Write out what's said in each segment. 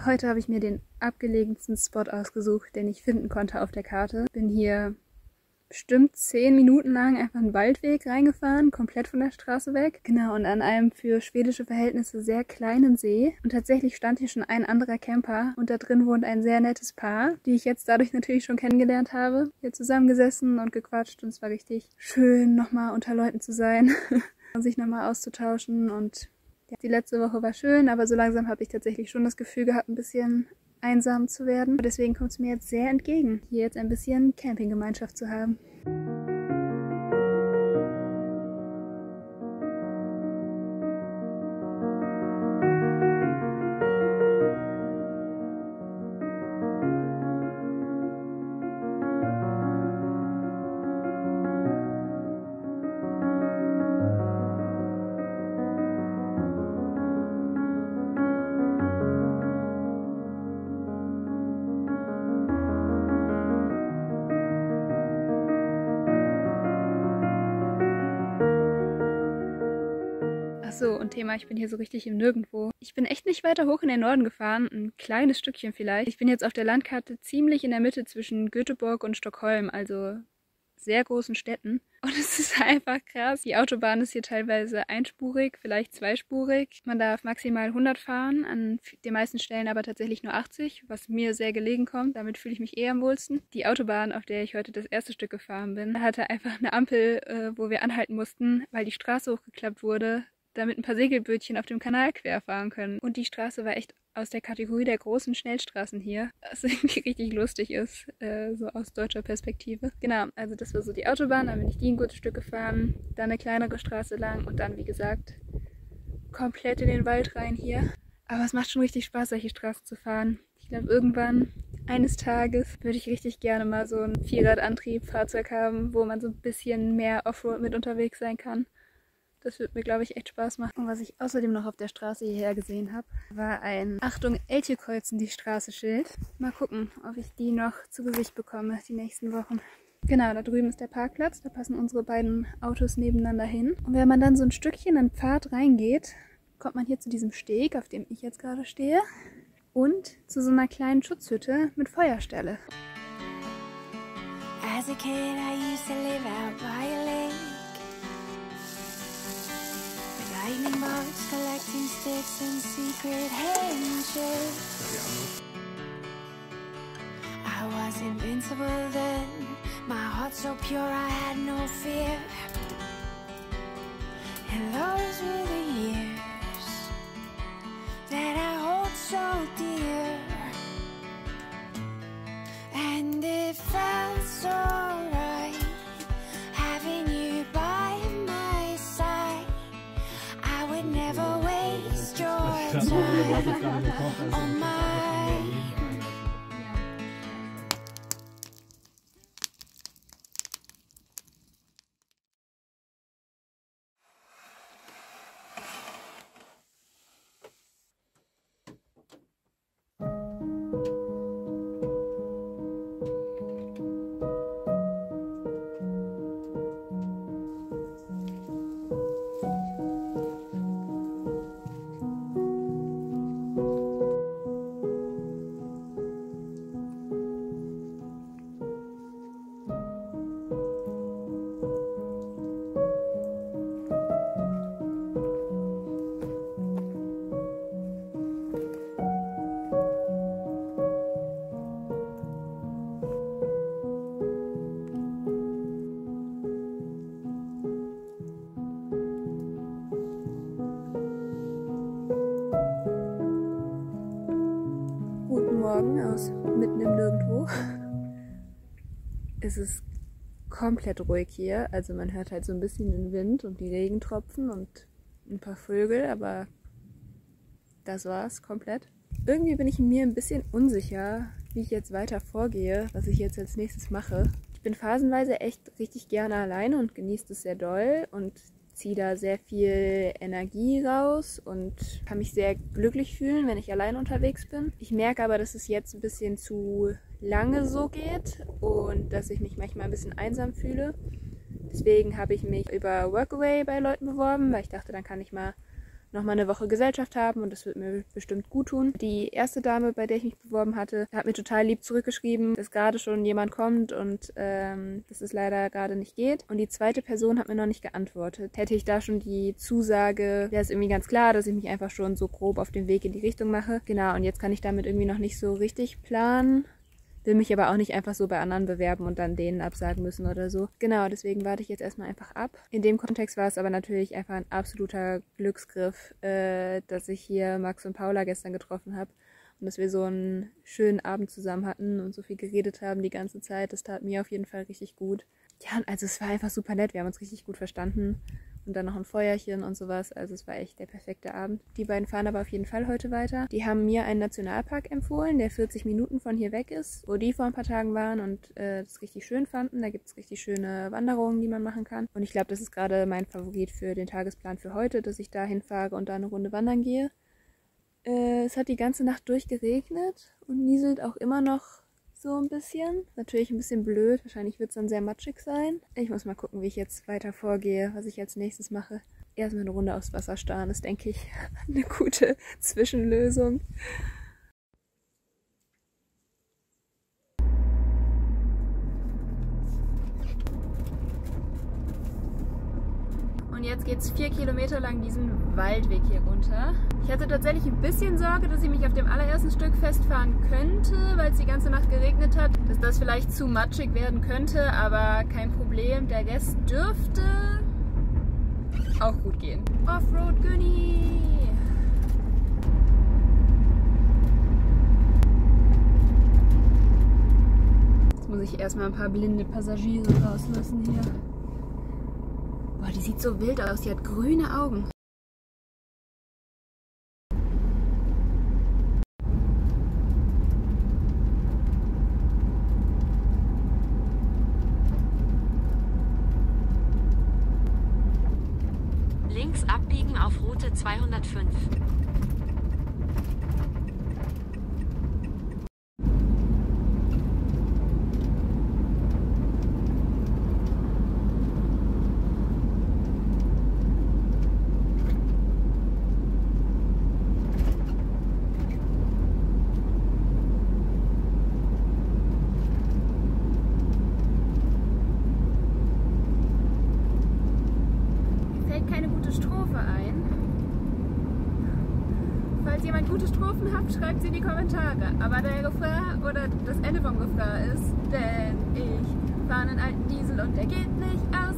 Heute habe ich mir den abgelegensten Spot ausgesucht, den ich finden konnte auf der Karte. Bin hier bestimmt 10 Minuten lang einfach einen Waldweg reingefahren, komplett von der Straße weg. Genau, und an einem für schwedische Verhältnisse sehr kleinen See. Und tatsächlich stand hier schon ein anderer Camper und da drin wohnt ein sehr nettes Paar, die ich jetzt dadurch natürlich schon kennengelernt habe. Hier zusammengesessen und gequatscht und es war richtig schön, nochmal unter Leuten zu sein und sich nochmal auszutauschen. Und ja, die letzte Woche war schön, aber so langsam habe ich tatsächlich schon das Gefühl gehabt, ein bisschen einsam zu werden. Deswegen kommt es mir jetzt sehr entgegen, hier jetzt ein bisschen Campinggemeinschaft zu haben. So, und Thema, ich bin hier so richtig im Nirgendwo. Ich bin echt nicht weiter hoch in den Norden gefahren, ein kleines Stückchen vielleicht. Ich bin jetzt auf der Landkarte ziemlich in der Mitte zwischen Göteborg und Stockholm, also sehr großen Städten. Und es ist einfach krass. Die Autobahn ist hier teilweise einspurig, vielleicht zweispurig. Man darf maximal 100 fahren, an den meisten Stellen aber tatsächlich nur 80, was mir sehr gelegen kommt. Damit fühle ich mich eher am wohlsten. Die Autobahn, auf der ich heute das erste Stück gefahren bin, hatte einfach eine Ampel, wo wir anhalten mussten, weil die Straße hochgeklappt wurde, damit ein paar Segelbötchen auf dem Kanal querfahren können. Und die Straße war echt aus der Kategorie der großen Schnellstraßen hier, was irgendwie richtig lustig ist, so aus deutscher Perspektive. Genau, also das war so die Autobahn, dann bin ich die ein gutes Stück gefahren, dann eine kleinere Straße lang und dann, wie gesagt, komplett in den Wald rein hier. Aber es macht schon richtig Spaß, solche Straßen zu fahren. Ich glaube, irgendwann, eines Tages, würde ich richtig gerne mal so ein Vierradantrieb-Fahrzeug haben, wo man so ein bisschen mehr Offroad mit unterwegs sein kann. Das wird mir, glaube ich, echt Spaß machen. Und was ich außerdem noch auf der Straße hierher gesehen habe, war ein Achtung, Elche kreuzen die Straße Schild. Mal gucken, ob ich die noch zu Gesicht bekomme die nächsten Wochen. Genau, da drüben ist der Parkplatz. Da passen unsere beiden Autos nebeneinander hin. Und wenn man dann so ein Stückchen in den Pfad reingeht, kommt man hier zu diesem Steg, auf dem ich jetzt gerade stehe. Und zu so einer kleinen Schutzhütte mit Feuerstelle. As a kid, I used to live out by a lake. Lightning bugs, collecting sticks and secret handshakes. I was invincible then, my heart so pure I had no fear. And those were the years that I hold so dear. And it felt so right having you by my side. I would never waste your time on my... Morgen aus mitten im Nirgendwo. Es ist komplett ruhig hier, also man hört halt so ein bisschen den Wind und die Regentropfen und ein paar Vögel, aber das war's komplett. Irgendwie bin ich mir ein bisschen unsicher, wie ich jetzt weiter vorgehe, was ich jetzt als nächstes mache. Ich bin phasenweise echt richtig gerne alleine und genieße es sehr doll und ziehe da sehr viel Energie raus und kann mich sehr glücklich fühlen, wenn ich allein unterwegs bin. Ich merke aber, dass es jetzt ein bisschen zu lange so geht und dass ich mich manchmal ein bisschen einsam fühle. Deswegen habe ich mich über Workaway bei Leuten beworben, weil ich dachte, dann kann ich mal nochmal eine Woche Gesellschaft haben und das wird mir bestimmt gut tun. Die erste Dame, bei der ich mich beworben hatte, hat mir total lieb zurückgeschrieben, dass gerade schon jemand kommt und dass es leider gerade nicht geht. Und die zweite Person hat mir noch nicht geantwortet. Hätte ich da schon die Zusage, wäre es irgendwie ganz klar, dass ich mich einfach schon so grob auf den Weg in die Richtung mache. Genau, und jetzt kann ich damit irgendwie noch nicht so richtig planen. Will mich aber auch nicht einfach so bei anderen bewerben und dann denen absagen müssen oder so. Genau, deswegen warte ich jetzt erstmal einfach ab. In dem Kontext war es aber natürlich einfach ein absoluter Glücksgriff, dass ich hier Max und Paula gestern getroffen habe und dass wir so einen schönen Abend zusammen hatten und so viel geredet haben die ganze Zeit. Das tat mir auf jeden Fall richtig gut. Ja, also es war einfach super nett. Wir haben uns richtig gut verstanden. Und dann noch ein Feuerchen und sowas. Also es war echt der perfekte Abend. Die beiden fahren aber auf jeden Fall heute weiter. Die haben mir einen Nationalpark empfohlen, der 40 Minuten von hier weg ist, wo die vor ein paar Tagen waren und das richtig schön fanden. Da gibt es richtig schöne Wanderungen, die man machen kann. Und ich glaube, das ist gerade mein Favorit für den Tagesplan für heute, dass ich da hinfahre und da eine Runde wandern gehe. Es hat die ganze Nacht durchgeregnet und nieselt auch immer noch so ein bisschen. Natürlich ein bisschen blöd. Wahrscheinlich wird es dann sehr matschig sein. Ich muss mal gucken, wie ich jetzt weiter vorgehe, was ich als nächstes mache. Erstmal eine Runde aufs Wasser starren ist, denke ich, eine gute Zwischenlösung. Und jetzt geht es 4 Kilometer lang diesen Waldweg hier runter. Ich hatte tatsächlich ein bisschen Sorge, dass ich mich auf dem allerersten Stück festfahren könnte, weil es die ganze Nacht geregnet hat, dass das vielleicht zu matschig werden könnte, aber kein Problem. Der Rest dürfte auch gut gehen. Offroad Günni! Jetzt muss ich erstmal ein paar blinde Passagiere rauslassen hier. Boah, die sieht so wild aus. Die hat grüne Augen. Links abbiegen auf Route 205. Keine gute Strophe ein. Falls jemand gute Strophen hat, schreibt sie in die Kommentare. Aber der Refrain oder das Ende vom Refrain ist: Denn ich fahre einen alten Diesel und der geht nicht aus.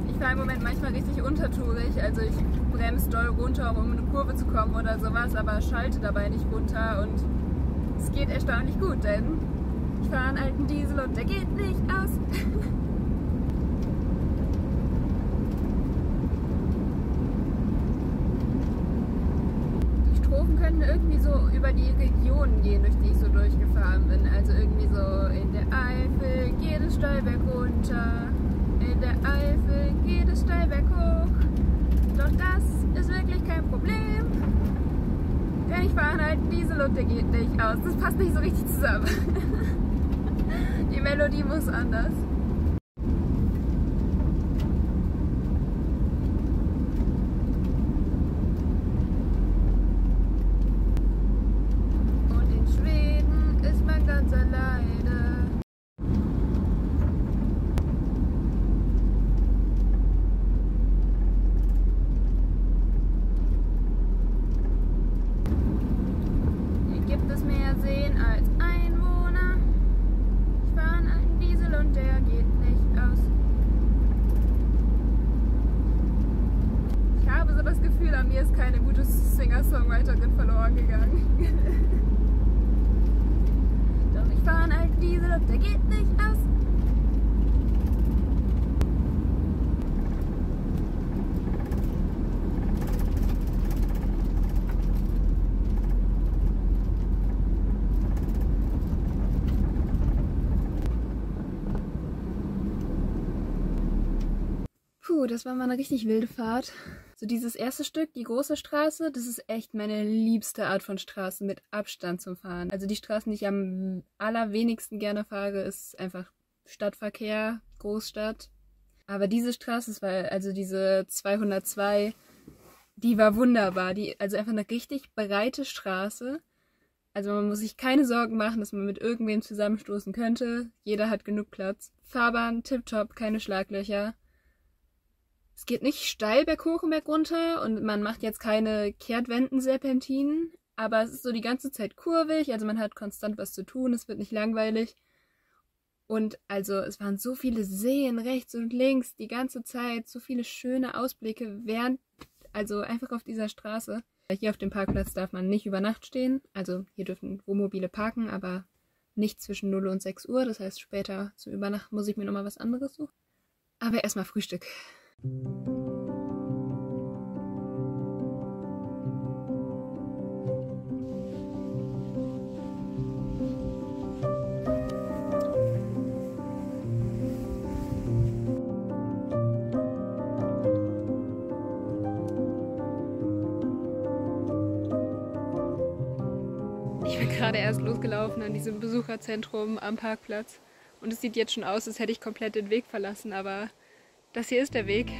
Ich fahre im Moment manchmal richtig untertourig, also ich bremse doll runter, um in eine Kurve zu kommen oder sowas, aber schalte dabei nicht runter und es geht erstaunlich gut, denn ich fahre einen alten Diesel und der geht nicht aus. Könnten irgendwie so über die Regionen gehen, durch die ich so durchgefahren bin. Also irgendwie so in der Eifel geht es steil bergunter, in der Eifel geht es steil berghoch. Doch das ist wirklich kein Problem, denn ich fahre einen alten Diesel und der geht nicht aus. Das passt nicht so richtig zusammen. Die Melodie muss anders. Mir ist keine gute Singer-Songwriterin verloren gegangen. Doch ich fahre einen alten Diesel und der geht nicht aus. Puh, das war mal eine richtig wilde Fahrt. So dieses erste Stück, die große Straße, das ist echt meine liebste Art von Straße mit Abstand zum Fahren. Also die Straßen, die ich am allerwenigsten gerne fahre, ist einfach Stadtverkehr, Großstadt. Aber diese Straße, also diese 202, die war wunderbar. Also einfach eine richtig breite Straße. Also man muss sich keine Sorgen machen, dass man mit irgendwem zusammenstoßen könnte. Jeder hat genug Platz. Fahrbahn, tipptopp, keine Schlaglöcher. Es geht nicht steil berghoch und bergunter und man macht jetzt keine Kehrtwenden-Serpentinen. Aber es ist so die ganze Zeit kurvig, also man hat konstant was zu tun, es wird nicht langweilig. Und also es waren so viele Seen rechts und links die ganze Zeit, so viele schöne Ausblicke also einfach auf dieser Straße. Hier auf dem Parkplatz darf man nicht über Nacht stehen, also hier dürfen Wohnmobile parken, aber nicht zwischen 0 und 6 Uhr, das heißt später zum Übernachten muss ich mir nochmal was anderes suchen. Aber erstmal Frühstück. Ich bin gerade erst losgelaufen an diesem Besucherzentrum am Parkplatz und es sieht jetzt schon aus, als hätte ich komplett den Weg verlassen, aber das hier ist der Weg.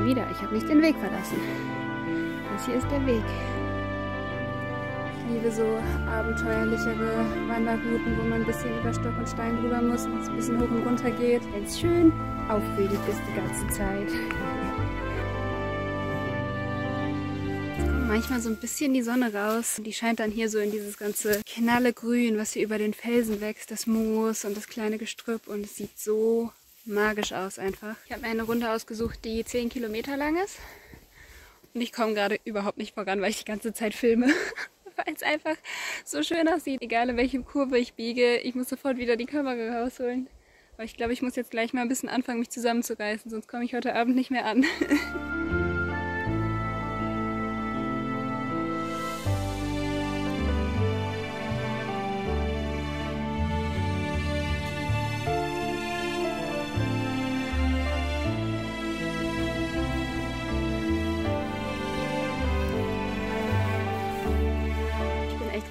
Wieder, ich habe nicht den Weg verlassen. Das hier ist der Weg. Ich liebe so abenteuerlichere Wanderrouten, wo man ein bisschen über Stock und Stein drüber muss und es ein bisschen hoch und runter geht. Wenn es schön aufregend ist die ganze Zeit. Es kommt manchmal so ein bisschen die Sonne raus. Die scheint dann hier so in dieses ganze Knallegrün, was hier über den Felsen wächst, das Moos und das kleine Gestrüpp und es sieht so magisch aus einfach. Ich habe mir eine Runde ausgesucht, die 10 Kilometer lang ist. Und ich komme gerade überhaupt nicht voran, weil ich die ganze Zeit filme. Weil es einfach so schön aussieht. Egal in welche Kurve ich biege, ich muss sofort wieder die Kamera rausholen. Aber ich glaube, ich muss jetzt gleich mal ein bisschen anfangen, mich zusammenzureißen, sonst komme ich heute Abend nicht mehr an.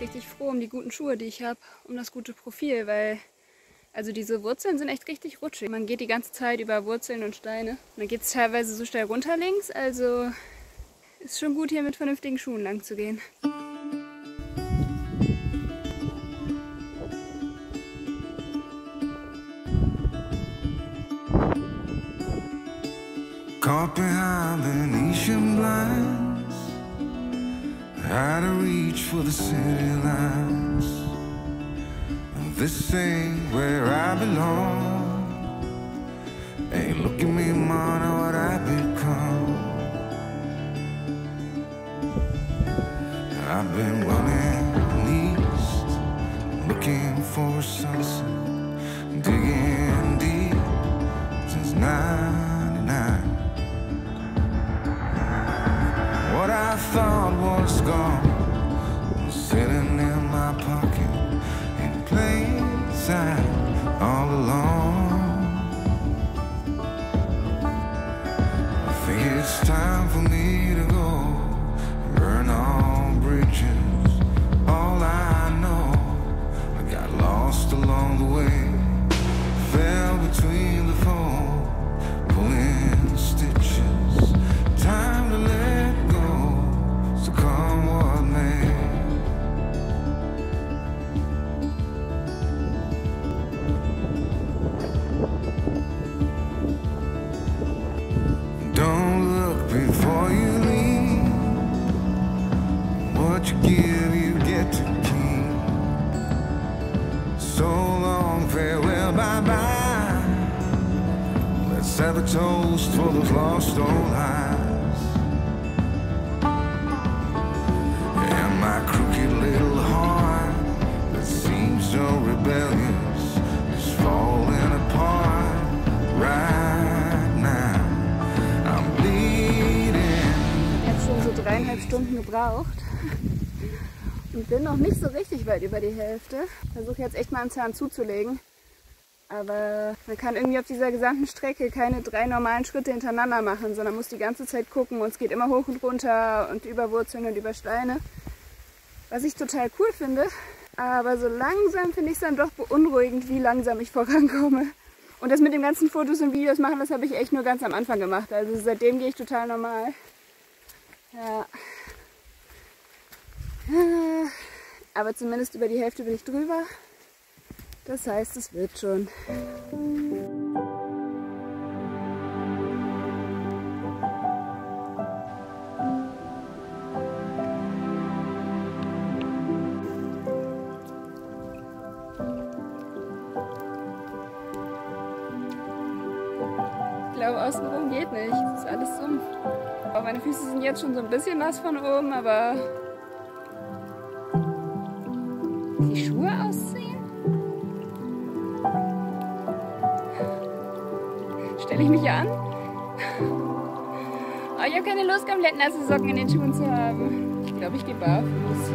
Richtig froh um die guten Schuhe, die ich habe, um das gute Profil, weil also diese Wurzeln sind echt richtig rutschig. Man geht die ganze Zeit über Wurzeln und Steine. Und dann geht es teilweise so steil runter links, also ist schon gut, hier mit vernünftigen Schuhen lang zu gehen. Caught behind Venetian blinds, out of reach for the city lights. This ain't where I belong. Hey, look at me, man, what I've become. I've been running east, looking for a sunset, digging deep since '99. What I thought was gone was sitting in my pocket in plain sight all along. I think it's time for me to go, burn all bridges. All I know, I got lost along the way, fell between the foam, pulling stitches. Time to let go, so come what may. Don't look before you leave. What you give, you get to keep. So long, farewell, bye-bye. Let's have a toast for those lost old lives. And my crooked little heart that seems so rebellious is falling apart right now. I'm bleeding. Jetzt schon so 3,5 Stunden gebraucht. und bin noch nicht so richtig weit über die Hälfte. Versuche jetzt echt mal einen Zahn zuzulegen. Aber man kann irgendwie auf dieser gesamten Strecke keine 3 normalen Schritte hintereinander machen, sondern muss die ganze Zeit gucken und es geht immer hoch und runter und über Wurzeln und über Steine. Was ich total cool finde, aber so langsam finde ich es dann doch beunruhigend, wie langsam ich vorankomme. Und das mit den ganzen Fotos und Videos machen, das habe ich echt nur ganz am Anfang gemacht. Also seitdem gehe ich total normal. Ja. Aber zumindest über die Hälfte bin ich drüber. Das heißt, es wird schon. Ich glaube, außenrum geht nicht. Es ist alles Sumpf. Auch meine Füße sind jetzt schon so ein bisschen nass von oben, aber die Schuhe ausziehen? Stelle ich mich hier an? Oh, ich habe keine Lust, komplett nasse Socken in den Schuhen zu haben. Ich glaube, ich gehe barfuß.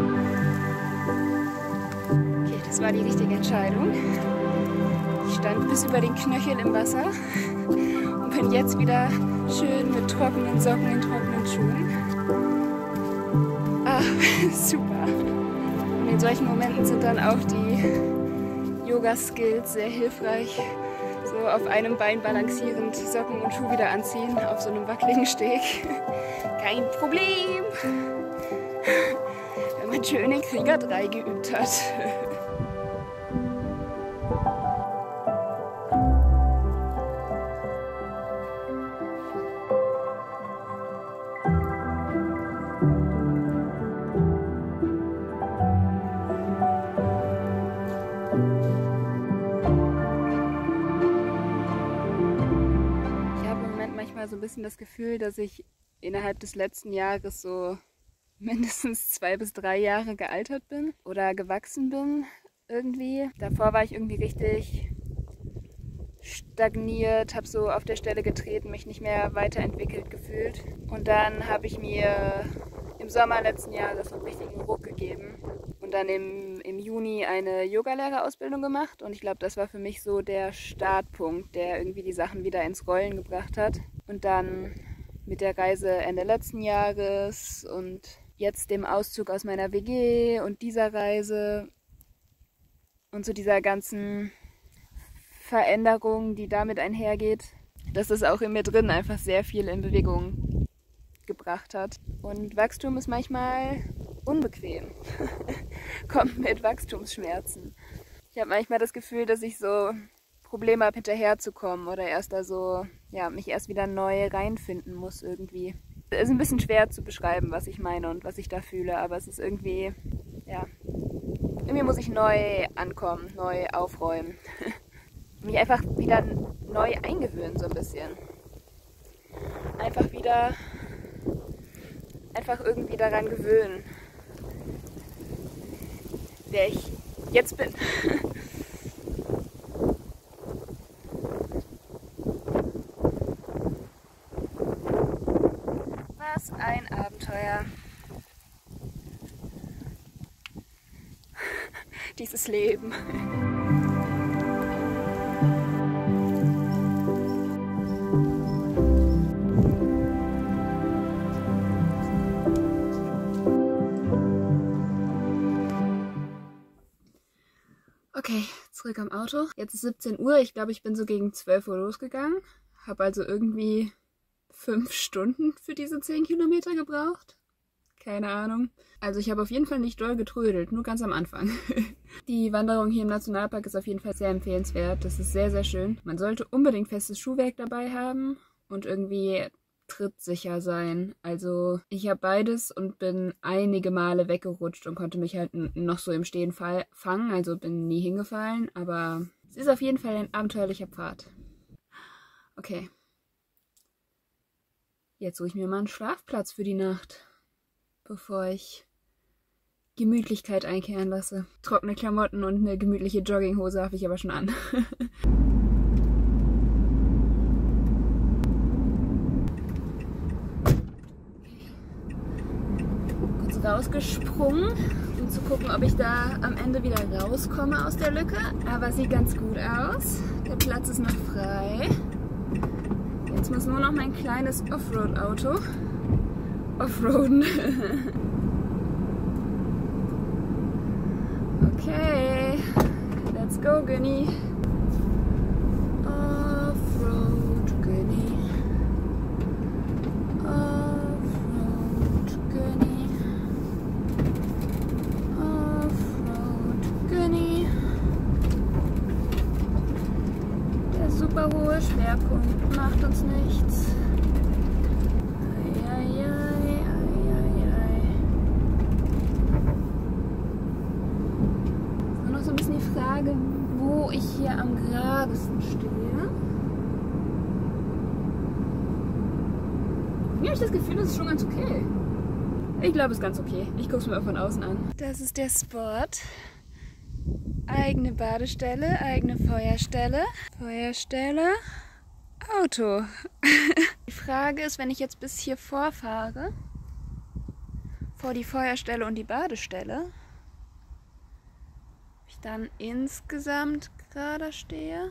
Okay, das war die richtige Entscheidung. Ich stand bis über den Knöchel im Wasser und bin jetzt wieder schön mit trockenen Socken in trockenen Schuhen. Ah, super. Und in solchen Momenten sind dann auch die Yoga-Skills sehr hilfreich. So auf einem Bein balancierend Socken und Schuh wieder anziehen, auf so einem wackeligen Steg. Kein Problem, wenn man schön in Krieger 3 geübt hat. So ein bisschen das Gefühl, dass ich innerhalb des letzten Jahres so mindestens 2 bis 3 Jahre gealtert bin oder gewachsen bin irgendwie. Davor war ich irgendwie richtig stagniert, habe so auf der Stelle getreten, mich nicht mehr weiterentwickelt gefühlt. Und dann habe ich mir im Sommer letzten Jahres einen richtigen Ruck gegeben und dann im Juni eine Yogalehrerausbildung gemacht. Und ich glaube, das war für mich so der Startpunkt, der irgendwie die Sachen wieder ins Rollen gebracht hat. Und dann mit der Reise Ende letzten Jahres und jetzt dem Auszug aus meiner WG und dieser Reise und so dieser ganzen Veränderung, die damit einhergeht, dass es auch in mir drin einfach sehr viel in Bewegung gebracht hat. Und Wachstum ist manchmal unbequem. Kommt mit Wachstumsschmerzen. Ich habe manchmal das Gefühl, dass ich so Probleme habe, hinterherzukommen oder erst da so, ja, mich erst wieder neu reinfinden muss irgendwie. Es ist ein bisschen schwer zu beschreiben, was ich meine und was ich da fühle, aber es ist irgendwie, ja, irgendwie muss ich neu ankommen, neu aufräumen. Mich einfach wieder neu eingewöhnen so ein bisschen. Einfach irgendwie daran gewöhnen, wer ich jetzt bin. Was ein Abenteuer. Dieses Leben. Okay, zurück am Auto. Jetzt ist 17 Uhr. Ich glaube, ich bin so gegen 12 Uhr losgegangen. Habe also irgendwie 5 Stunden für diese 10 Kilometer gebraucht. Keine Ahnung. Also ich habe auf jeden Fall nicht doll getrödelt, nur ganz am Anfang. Die Wanderung hier im Nationalpark ist auf jeden Fall sehr empfehlenswert. Das ist sehr, sehr schön. Man sollte unbedingt festes Schuhwerk dabei haben und irgendwie trittsicher sein. Also ich habe beides und bin einige Male weggerutscht und konnte mich halt noch so im Stehen fangen. Also bin nie hingefallen, aber es ist auf jeden Fall ein abenteuerlicher Pfad. Okay. Jetzt suche ich mir mal einen Schlafplatz für die Nacht, bevor ich Gemütlichkeit einkehren lasse. Trockene Klamotten und eine gemütliche Jogginghose habe ich aber schon an. Kurz rausgesprungen und um zu gucken, ob ich da am Ende wieder rauskomme aus der Lücke. Aber sieht ganz gut aus. Der Platz ist noch frei. Jetzt muss nur noch mein kleines Offroad-Auto offroaden. Okay, let's go, Günni. Offroad, Günni. Offroad, Günni. Offroad, Günni. Der super hohe Schwerpunkt macht uns nichts. Wo ich hier am geradesten stehe. Mir habe ich das Gefühl, das ist schon ganz okay. Ich glaube, es ist ganz okay. Ich gucke es mir auch von außen an. Das ist der Spot. Eigene Badestelle, eigene Feuerstelle. Feuerstelle, Auto. Die Frage ist, wenn ich jetzt bis hier vorfahre, vor die Feuerstelle und die Badestelle, dann insgesamt gerade stehe.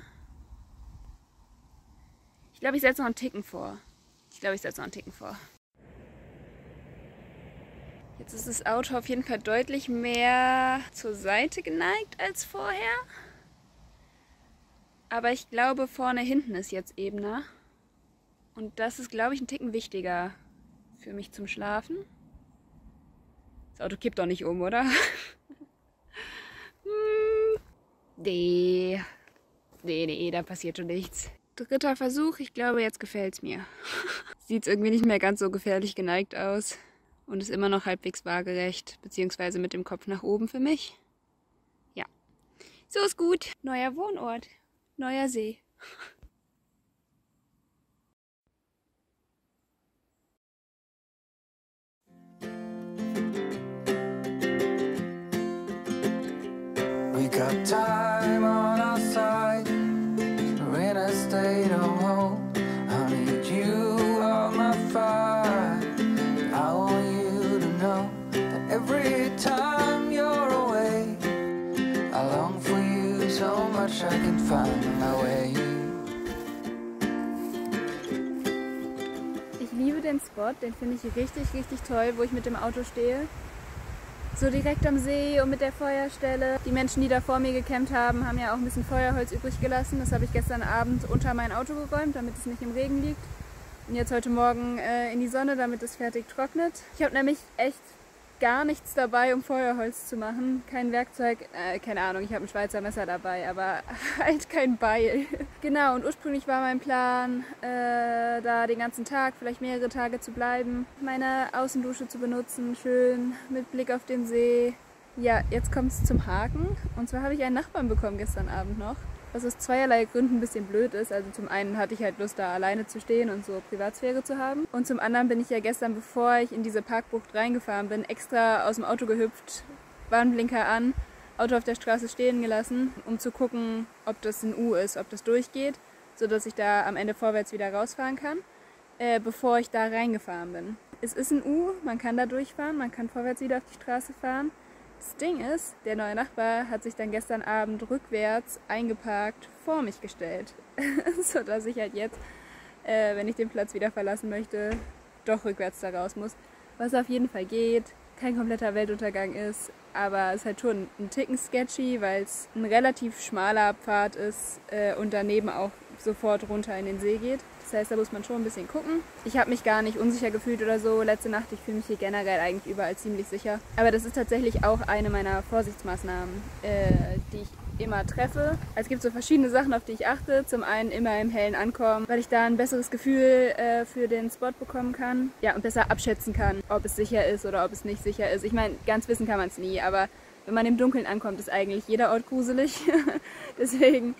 Ich glaube, ich setze noch einen Ticken vor. Jetzt ist das Auto auf jeden Fall deutlich mehr zur Seite geneigt als vorher. Aber ich glaube, vorne hinten ist jetzt ebener. Und das ist, glaube ich, ein Ticken wichtiger für mich zum Schlafen. Das Auto kippt doch nicht um, oder? Nee, da passiert schon nichts. Dritter Versuch, ich glaube, jetzt gefällt's mir. Sieht irgendwie nicht mehr ganz so gefährlich geneigt aus und ist immer noch halbwegs waagerecht, beziehungsweise mit dem Kopf nach oben für mich. Ja, so ist gut. Neuer Wohnort, neuer See. We got time on our side. We're in a state of hope. I need you on my fire. I want you to know that every time you're away, I long for you so much I can find my way. Ich liebe den Spot, den finde ich richtig, richtig toll, wo ich mit dem Auto stehe. So direkt am See und mit der Feuerstelle. Die Menschen, die da vor mir gecampt haben, haben ja auch ein bisschen Feuerholz übrig gelassen. Das habe ich gestern Abend unter mein Auto geräumt, damit es nicht im Regen liegt. Und jetzt heute Morgen in die Sonne, damit es fertig trocknet. Ich habe nämlich echt gar nichts dabei, um Feuerholz zu machen. Kein Werkzeug, keine Ahnung, ich habe ein Schweizer Messer dabei, aber halt kein Beil. Genau, und ursprünglich war mein Plan, da den ganzen Tag, vielleicht mehrere Tage zu bleiben, meine Außendusche zu benutzen, schön mit Blick auf den See. Ja, jetzt kommt es zum Haken. Und zwar habe ich einen Nachbarn bekommen gestern Abend noch, was aus zweierlei Gründen ein bisschen blöd ist. Also zum einen hatte ich halt Lust, da alleine zu stehen und so Privatsphäre zu haben. Und zum anderen bin ich ja gestern, bevor ich in diese Parkbucht reingefahren bin, extra aus dem Auto gehüpft, Warnblinker an, Auto auf der Straße stehen gelassen, um zu gucken, ob das ein U ist, ob das durchgeht, sodass ich da am Ende vorwärts wieder rausfahren kann, bevor ich da reingefahren bin. Es ist ein U, man kann da durchfahren, man kann vorwärts wieder auf die Straße fahren. Das Ding ist, der neue Nachbar hat sich dann gestern Abend rückwärts eingeparkt vor mich gestellt, sodass ich halt jetzt, wenn ich den Platz wieder verlassen möchte, doch rückwärts da raus muss. Was auf jeden Fall geht, kein kompletter Weltuntergang ist, aber es ist halt schon ein Ticken sketchy, weil es ein relativ schmaler Pfad ist und daneben auch sofort runter in den See geht. Das heißt, da muss man schon ein bisschen gucken. Ich habe mich gar nicht unsicher gefühlt oder so letzte Nacht. Ich fühle mich hier generell eigentlich überall ziemlich sicher. Aber das ist tatsächlich auch eine meiner Vorsichtsmaßnahmen, die ich immer treffe. Es gibt so verschiedene Sachen, auf die ich achte. Zum einen immer im Hellen ankommen, weil ich da ein besseres Gefühl für den Spot bekommen kann. Ja, und besser abschätzen kann, ob es sicher ist oder ob es nicht sicher ist. Ich meine, ganz wissen kann man es nie, aber wenn man im Dunkeln ankommt, ist eigentlich jeder Ort gruselig. Deswegen,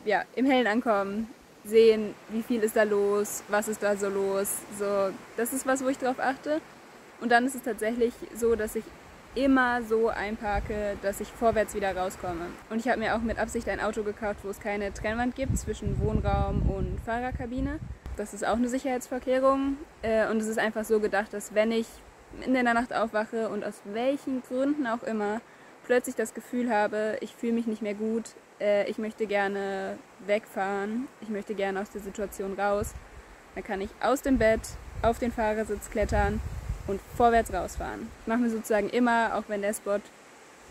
ja, im Hellen ankommen, sehen, wie viel ist da los, was ist da so los. So, das ist was, wo ich drauf achte. Und dann ist es tatsächlich so, dass ich immer so einparke, dass ich vorwärts wieder rauskomme. Und ich habe mir auch mit Absicht ein Auto gekauft, wo es keine Trennwand gibt zwischen Wohnraum und Fahrerkabine. Das ist auch eine Sicherheitsvorkehrung. Und es ist einfach so gedacht, dass wenn ich mitten in der Nacht aufwache und aus welchen Gründen auch immer plötzlich das Gefühl habe, ich fühle mich nicht mehr gut, ich möchte gerne wegfahren, ich möchte gerne aus der Situation raus, dann kann ich aus dem Bett auf den Fahrersitz klettern und vorwärts rausfahren. Ich mache mir sozusagen immer, auch wenn der Spot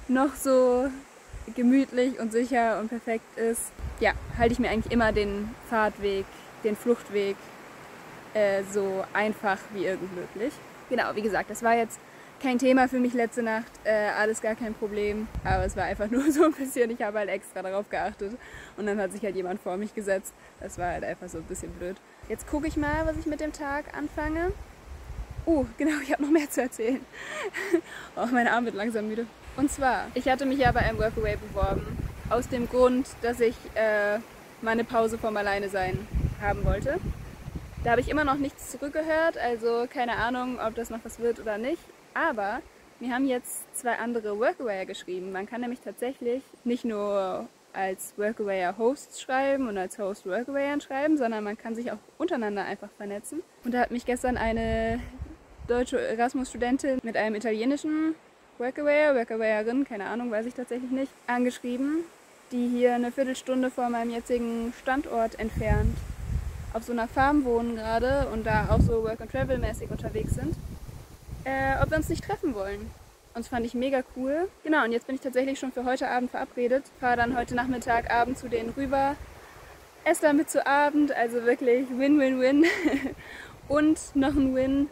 noch so gemütlich und sicher und perfekt ist, ja, halte ich mir eigentlich immer den Fahrtweg, den Fluchtweg so einfach wie irgend möglich. Genau, wie gesagt, das war jetzt kein Thema für mich letzte Nacht, alles gar kein Problem, aber es war einfach nur so ein bisschen, ich habe halt extra darauf geachtet und dann hat sich halt jemand vor mich gesetzt. Das war halt einfach so ein bisschen blöd. Jetzt gucke ich mal, was ich mit dem Tag anfange. Oh, genau, ich habe noch mehr zu erzählen. Oh, mein Arm wird langsam müde. Und zwar, ich hatte mich ja bei einem Workaway beworben, aus dem Grund, dass ich meine Pause vom Alleinesein haben wollte. Da habe ich immer noch nichts zurückgehört, also keine Ahnung, ob das noch was wird oder nicht. Aber mir haben jetzt 2 andere Workawayer geschrieben. Man kann nämlich tatsächlich nicht nur als Workawayer Hosts schreiben und als Host Workawayern schreiben, sondern man kann sich auch untereinander einfach vernetzen. Und da hat mich gestern eine deutsche Erasmus-Studentin mit einem italienischen Workawayerin, keine Ahnung, weiß ich tatsächlich nicht, angeschrieben, die hier eine Viertelstunde vor meinem jetzigen Standort entfernt auf so einer Farm wohnen gerade und da auch so Work-and-Travel-mäßig unterwegs sind, ob wir uns nicht treffen wollen. Und das fand ich mega cool. Genau, und jetzt bin ich tatsächlich schon für heute Abend verabredet. Fahre dann heute Nachmittag, Abend zu denen rüber, esse dann mit zu Abend, also wirklich Win-Win-Win. Und noch ein Win,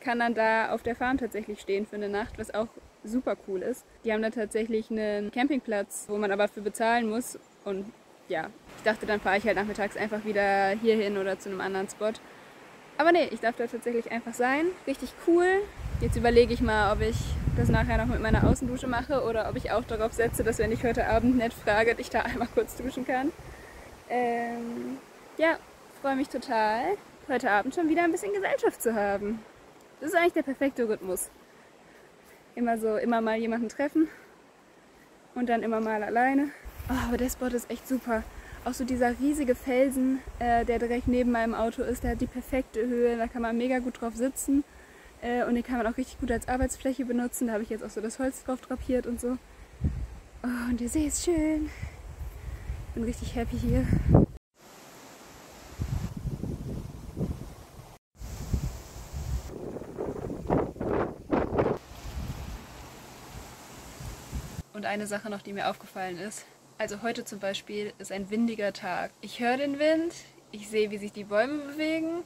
kann dann da auf der Farm tatsächlich stehen für eine Nacht, was auch super cool ist. Die haben da tatsächlich einen Campingplatz, wo man aber für bezahlen muss. Und ja, ich dachte, dann fahre ich halt nachmittags einfach wieder hierhin oder zu einem anderen Spot. Aber nee, ich darf da tatsächlich einfach sein. Richtig cool. Jetzt überlege ich mal, ob ich das nachher noch mit meiner Außendusche mache oder ob ich auch darauf setze, dass wenn ich heute Abend nett frage, ich da einmal kurz duschen kann. Ja, freue mich total, heute Abend schon wieder ein bisschen Gesellschaft zu haben. Das ist eigentlich der perfekte Rhythmus. Immer mal jemanden treffen und dann immer mal alleine. Oh, aber der Spot ist echt super. Auch so dieser riesige Felsen, der direkt neben meinem Auto ist, der hat die perfekte Höhe, da kann man mega gut drauf sitzen. Und den kann man auch richtig gut als Arbeitsfläche benutzen. Da habe ich jetzt auch so das Holz drauf drapiert und so. Oh, und der See ist schön. Ich bin richtig happy hier. Und eine Sache noch, die mir aufgefallen ist. Also heute zum Beispiel ist ein windiger Tag. Ich höre den Wind, ich sehe, wie sich die Bäume bewegen.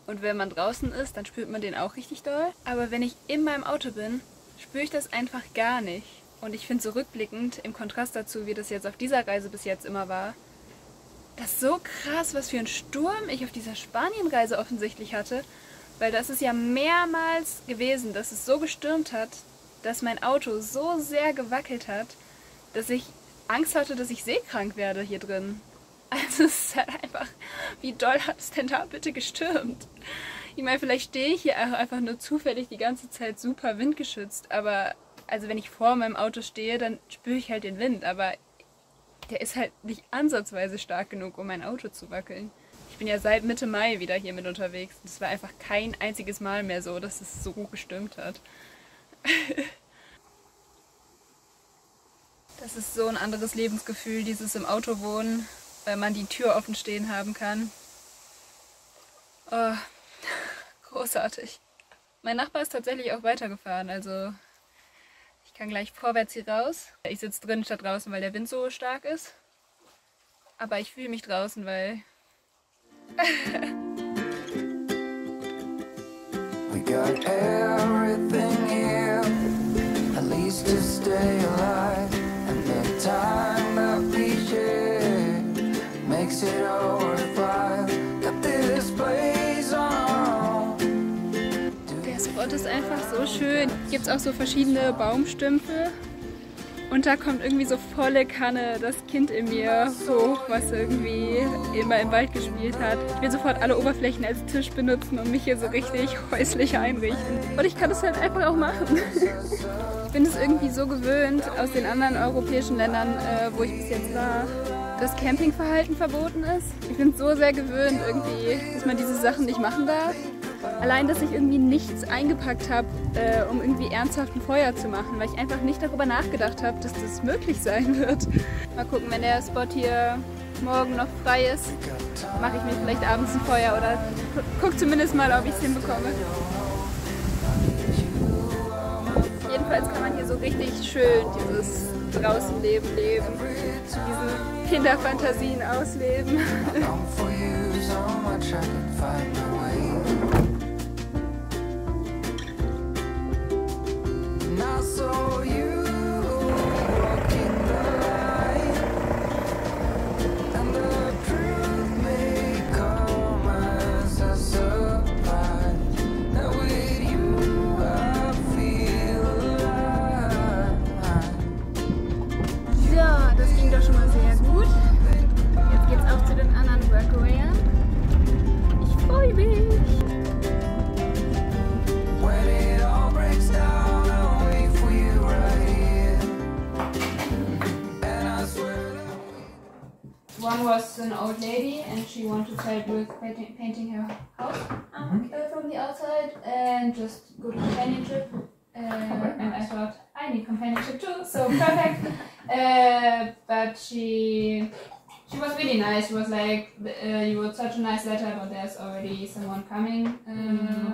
Und wenn man draußen ist, dann spürt man den auch richtig doll. Aber wenn ich in meinem Auto bin, spüre ich das einfach gar nicht. Und ich finde so rückblickend, im Kontrast dazu, wie das jetzt auf dieser Reise bis jetzt immer war, das ist so krass, was für ein Sturm ich auf dieser Spanienreise offensichtlich hatte. Weil das ist ja mehrmals gewesen, dass es so gestürmt hat, dass mein Auto so sehr gewackelt hat, dass ich Angst hatte, dass ich seekrank werde hier drin. Also es ist halt einfach, wie doll hat es denn da bitte gestürmt? Ich meine, vielleicht stehe ich hier einfach nur zufällig die ganze Zeit super windgeschützt, aber also wenn ich vor meinem Auto stehe, dann spüre ich halt den Wind, aber der ist halt nicht ansatzweise stark genug, um mein Auto zu wackeln. Ich bin ja seit Mitte Mai wieder hier mit unterwegs. Es war einfach kein einziges Mal mehr so, dass es so gestürmt hat. Das ist so ein anderes Lebensgefühl, dieses im Auto wohnen, weil man die Tür offen stehen haben kann. Oh, großartig. Mein Nachbar ist tatsächlich auch weitergefahren, also ich kann gleich vorwärts hier raus. Ich sitze drin statt draußen, weil der Wind so stark ist. Aber ich fühle mich draußen, weil... We got everything here, at least to stay alive. And the time that we share makes it all worthwhile. Got this place on. Der Spot ist einfach so schön. Hier gibt es auch so verschiedene Baumstümpfe. Und da kommt irgendwie so volle Kanne das Kind in mir hoch, was irgendwie immer im Wald gespielt hat. Ich will sofort alle Oberflächen als Tisch benutzen und mich hier so richtig häuslich einrichten. Und ich kann das halt einfach auch machen. Ich bin es irgendwie so gewöhnt aus den anderen europäischen Ländern, wo ich bis jetzt war, dass Campingverhalten verboten ist. Ich bin es so sehr gewöhnt irgendwie, dass man diese Sachen nicht machen darf. Allein, dass ich irgendwie nichts eingepackt habe, um irgendwie ernsthaft ein Feuer zu machen, weil ich einfach nicht darüber nachgedacht habe, dass das möglich sein wird. Mal gucken, wenn der Spot hier morgen noch frei ist, mache ich mir vielleicht abends ein Feuer oder guck zumindest mal, ob ich es hinbekomme. Jedenfalls kann man hier so richtig schön dieses Draußenleben leben, diese Kinderfantasien ausleben. One was an old lady and she wanted help with painting her house from the outside and just good companionship. And I thought I need companionship too, so perfect. But she was really nice. She was like, you wrote such a nice letter, but there's already someone coming.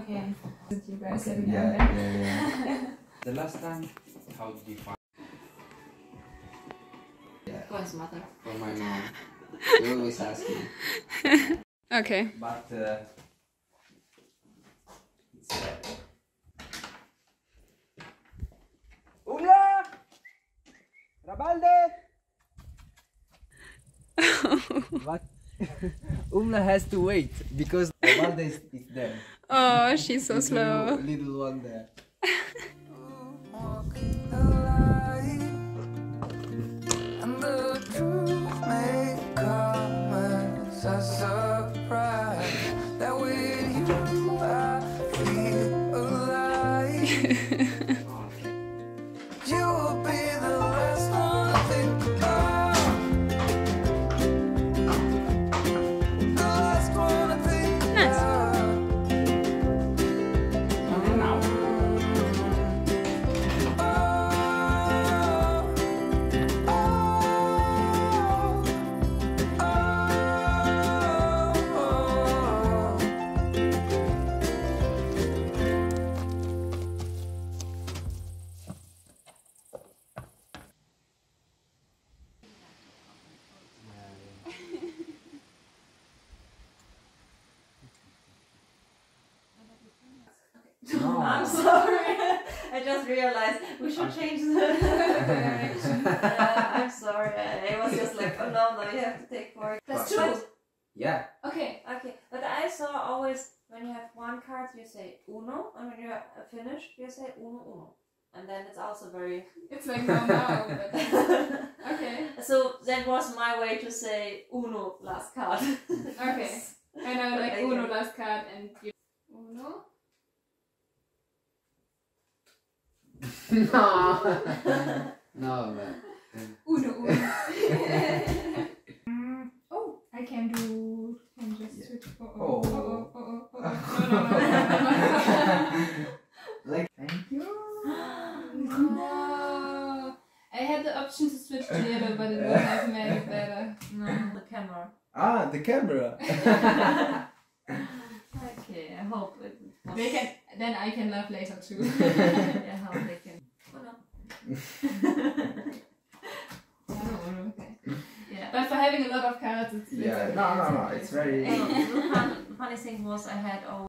Okay. You guys let me know. Yeah. The last time, how did you find? Yeah. For his mother. For my mom. They always ask me. Okay. But it's Umla! Rabalde! But Umla has to wait because Rabalde is there. Oh, she's so slow. Little one there. No. I'm sorry. I just realized we should change the direction. I'm sorry. I was just like, oh no, you have to take 4. That's true. Yeah. Okay. Okay, but I saw always when you have one card, you say uno, and when you have finished, you say uno, uno. And then it's also very... It's like no, but... Okay. So that was my way to say uno, last card. Okay. And I like uno, last card, and you... Uno? No. No, man. Uno. Oh, I can do... Can just switch... No. Like, thank you. No. I had the option to switch to yellow, but it would have made it better. No, the camera. Ah, the camera. Okay, I hope it was... They can, then I can laugh later too. I hope they can... Okay. Yeah. But for having a lot of cards, it's Yeah, no, it's very... The funny thing was I had all...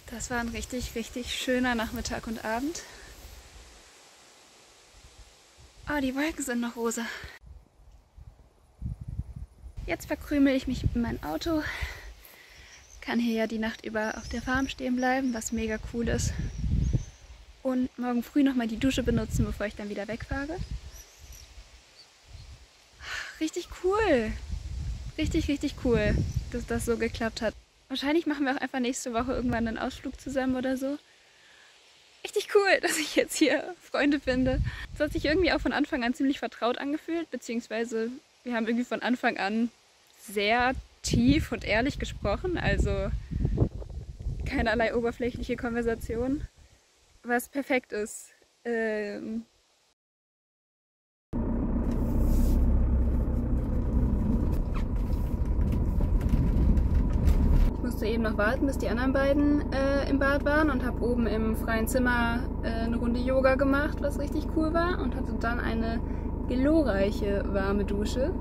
Das war ein richtig, richtig schöner Nachmittag und Abend. Oh, die Wolken sind noch rosa. Jetzt verkrümel ich mich in mein Auto. Kann hier ja die Nacht über auf der Farm stehen bleiben, was mega cool ist. Und morgen früh nochmal die Dusche benutzen, bevor ich dann wieder wegfahre. Richtig cool. Richtig, richtig cool, dass das so geklappt hat. Wahrscheinlich machen wir auch einfach nächste Woche irgendwann einen Ausflug zusammen oder so. Richtig cool, dass ich jetzt hier Freunde finde. Es hat sich irgendwie auch von Anfang an ziemlich vertraut angefühlt, beziehungsweise wir haben irgendwie von Anfang an sehr tief und ehrlich gesprochen, also keinerlei oberflächliche Konversation, was perfekt ist. Ich musste eben noch warten, bis die anderen beiden im Bad waren und habe oben im freien Zimmer eine Runde Yoga gemacht, was richtig cool war, und hatte dann eine glorreiche warme Dusche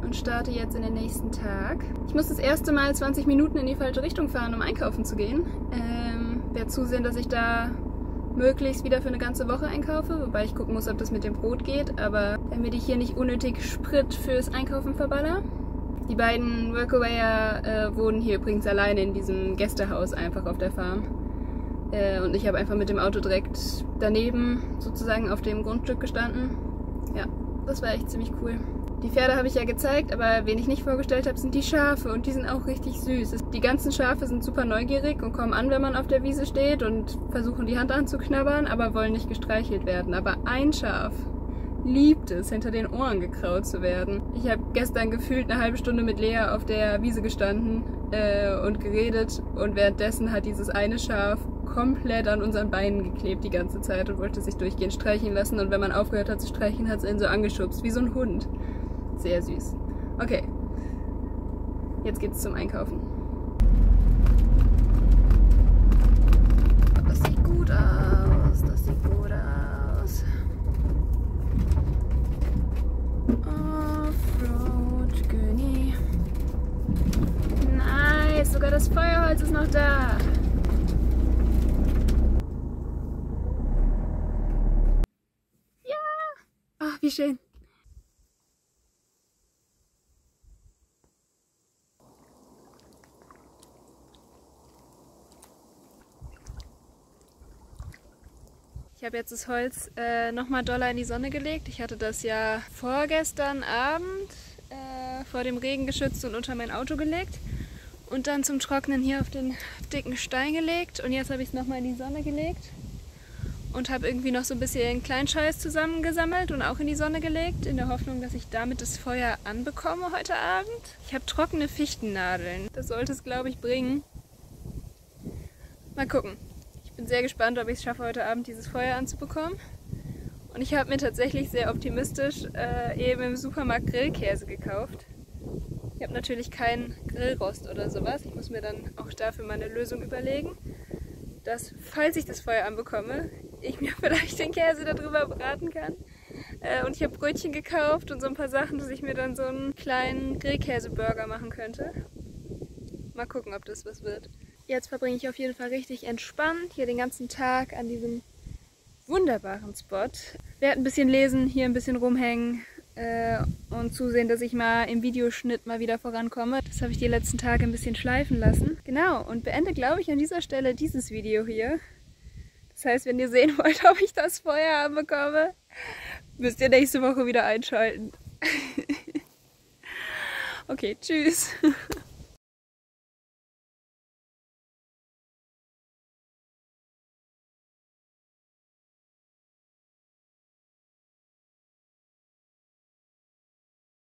und starte jetzt in den nächsten Tag. Ich muss das erste Mal 20 Minuten in die falsche Richtung fahren, um einkaufen zu gehen. Werde zusehen, dass ich da möglichst wieder für eine ganze Woche einkaufe, wobei ich gucken muss, ob das mit dem Brot geht, aber damit ich hier nicht unnötig Sprit fürs Einkaufen verballer. Die beiden Workawayer wohnen hier übrigens alleine in diesem Gästehaus einfach auf der Farm. Und ich habe einfach mit dem Auto direkt daneben sozusagen auf dem Grundstück gestanden. Ja, das war echt ziemlich cool. Die Pferde habe ich ja gezeigt, aber wen ich nicht vorgestellt habe, sind die Schafe, und die sind auch richtig süß. Die ganzen Schafe sind super neugierig und kommen an, wenn man auf der Wiese steht, und versuchen die Hand anzuknabbern, aber wollen nicht gestreichelt werden. Aber ein Schaf liebt es, hinter den Ohren gekraut zu werden. Ich habe gestern gefühlt eine halbe Stunde mit Lea auf der Wiese gestanden und geredet, und währenddessen hat dieses eine Schaf komplett an unseren Beinen geklebt die ganze Zeit und wollte sich durchgehend streicheln lassen, und wenn man aufgehört hat zu streicheln, hat es ihn so angeschubst, wie so ein Hund. Sehr süß. Okay, jetzt geht's zum Einkaufen. Das sieht gut aus, das sieht gut aus. Offroad Göni. Nice, sogar das Feuerholz ist noch da. Ja! Ach, wie schön. Ich habe jetzt das Holz nochmal doller in die Sonne gelegt. Ich hatte das ja vorgestern Abend vor dem Regen geschützt und unter mein Auto gelegt und dann zum Trocknen hier auf den dicken Stein gelegt, und jetzt habe ich es nochmal in die Sonne gelegt und habe irgendwie noch so ein bisschen Kleinscheiß zusammengesammelt und auch in die Sonne gelegt, in der Hoffnung, dass ich damit das Feuer anbekomme heute Abend. Ich habe trockene Fichtennadeln. Das sollte es, glaube ich, bringen. Mal gucken. Ich bin sehr gespannt, ob ich es schaffe, heute Abend dieses Feuer anzubekommen. Und ich habe mir tatsächlich sehr optimistisch eben im Supermarkt Grillkäse gekauft. Ich habe natürlich keinen Grillrost oder sowas. Ich muss mir dann auch dafür mal eine Lösung überlegen, dass, falls ich das Feuer anbekomme, ich mir vielleicht den Käse darüber braten kann. Und ich habe Brötchen gekauft und so ein paar Sachen, dass ich mir dann so einen kleinen Grillkäseburger machen könnte. Mal gucken, ob das was wird. Jetzt verbringe ich auf jeden Fall richtig entspannt hier den ganzen Tag an diesem wunderbaren Spot. Werde ein bisschen lesen, hier ein bisschen rumhängen und zusehen, dass ich mal im Videoschnitt mal wieder vorankomme. Das habe ich die letzten Tage ein bisschen schleifen lassen. Genau, und beende, glaube ich, an dieser Stelle dieses Video hier. Das heißt, wenn ihr sehen wollt, ob ich das Feuer anbekomme, müsst ihr nächste Woche wieder einschalten. Okay, tschüss.